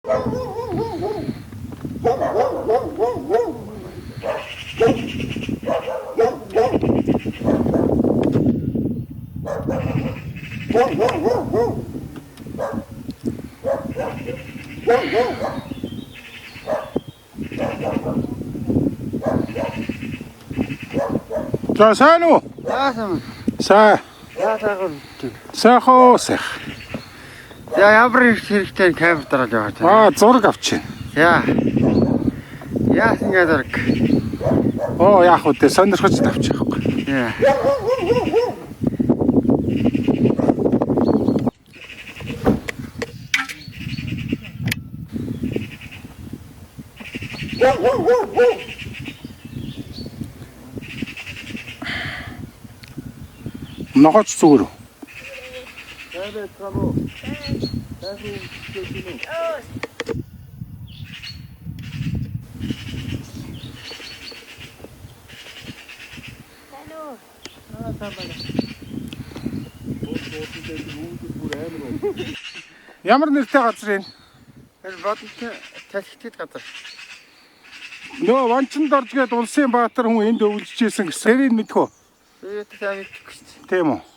За сайн уу? Яасан. Сайн. Яасан. Сайхан сайх. За ямар хэрэгтэй камер дараад яваа. Зураг авчих. За. Яасан гэдэг. Яах вэ? Сонирхож авчих байхгүй. Яа. Ногооч зүгээр. Тэвэ трамо. Тэвэ чөтүнү. Ямар нэртэй газар юм? Тэр бодолтой талхитд газар. Нөө Ванчанд орж гээд Улсын Баатар хүн энд өвлжжсэн гэсэн. Тэрийг мэдхүү. Тэгээд тань мэдчих гэж. Тийм үү?